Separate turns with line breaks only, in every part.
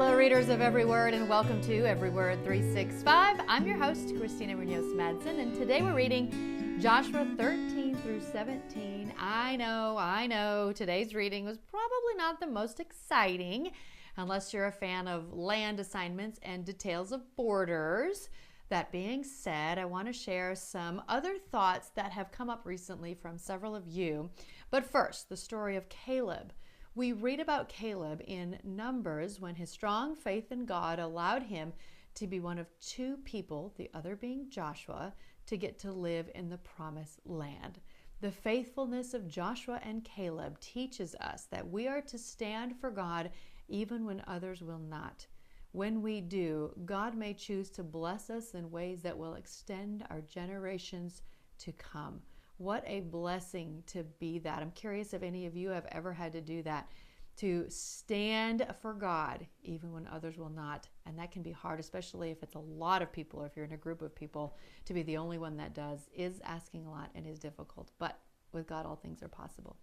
Hello, readers of Every Word, and welcome to Every Word 365. I'm your host, Christina Madsen, and today we're reading Joshua 13 through 17. I know, today's reading was probably not the most exciting, unless you're a fan of land assignments and details of borders. That being said, I want to share some other thoughts that have come up recently from several of you. But first, the story of Caleb. We read about Caleb in Numbers when his strong faith in God allowed him to be one of two people, the other being Joshua, to get to live in the promised land. The faithfulness of Joshua and Caleb teaches us that we are to stand for God even when others will not. When we do, God may choose to bless us in ways that will extend our generations to come. What a blessing to be that. I'm curious if any of you have ever had to do that, to stand for God even when others will not. And that can be hard, especially if it's a lot of people, or if you're in a group of people. To be the only one that does is asking a lot and is difficult. But with God, all things are possible.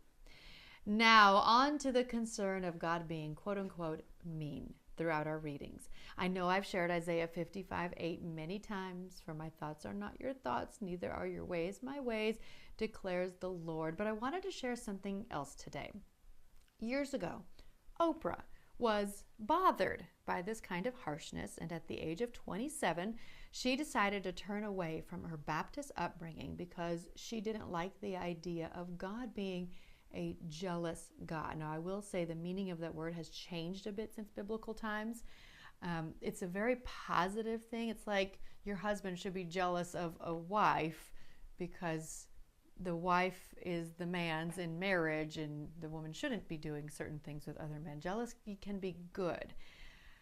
Now, on to the concern of God being quote unquote mean throughout our readings. I know I've shared Isaiah 55:8 many times. For my thoughts are not your thoughts, neither are your ways my ways, declares the Lord. But I wanted to share something else today. Years ago, Oprah was bothered by this kind of harshness, and at the age of 27, she decided to turn away from her Baptist upbringing because she didn't like the idea of God being a jealous God. Now, I will say the meaning of that word has changed a bit since biblical times. It's a very positive thing. It's like your husband should be jealous of a wife because the wife is the man's in marriage, and the woman shouldn't be doing certain things with other men. Jealousy can be good.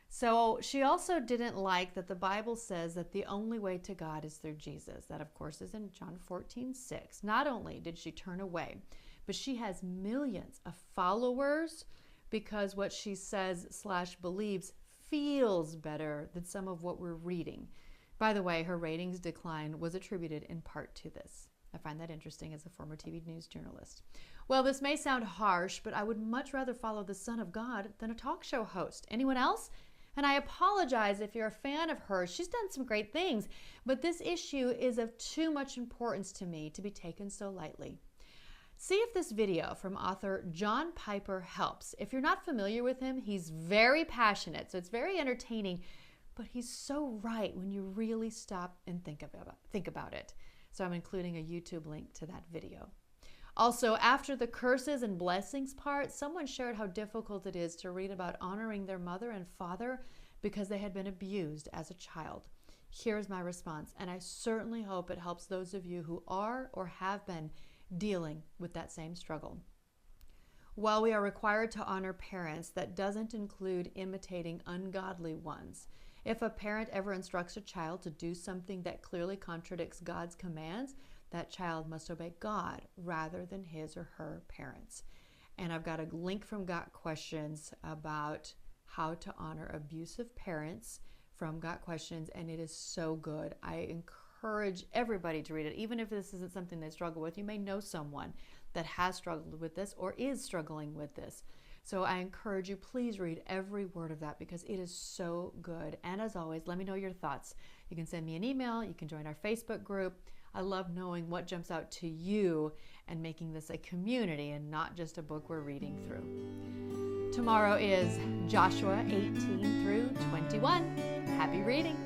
So she also didn't like that the Bible says that the only way to God is through Jesus. That, of course, is in John 14:6. Not only did she turn away, but she has millions of followers because what she says/believes feels better than some of what we're reading. By the way, her ratings decline was attributed in part to this. I find that interesting as a former TV news journalist. Well, this may sound harsh, but I would much rather follow the Son of God than a talk show host. Anyone else? And I apologize if you're a fan of hers. She's done some great things, but this issue is of too much importance to me to be taken so lightly. See if this video from author John Piper helps. If you're not familiar with him, he's very passionate, so it's very entertaining, but he's so right when you really stop and think about it. So I'm including a YouTube link to that video. Also, after the curses and blessings part, someone shared how difficult it is to read about honoring their mother and father because they had been abused as a child. Here's my response, and I certainly hope it helps those of you who are or have been dealing with that same struggle. While we are required to honor parents, that doesn't include imitating ungodly ones. If a parent ever instructs a child to do something that clearly contradicts God's commands, that child must obey God rather than his or her parents. And I've got a link from Got Questions about how to honor abusive parents from Got Questions, and it is so good. I encourage everybody to read it, even if this isn't something they struggle with. You may know someone that has struggled with this or is struggling with this. So I encourage you, please read every word of that because it is so good. And as always, let me know your thoughts. You can send me an email. You can join our Facebook group. I love knowing what jumps out to you and making this a community and not just a book we're reading through. Tomorrow is Joshua 18 through 21. Happy reading.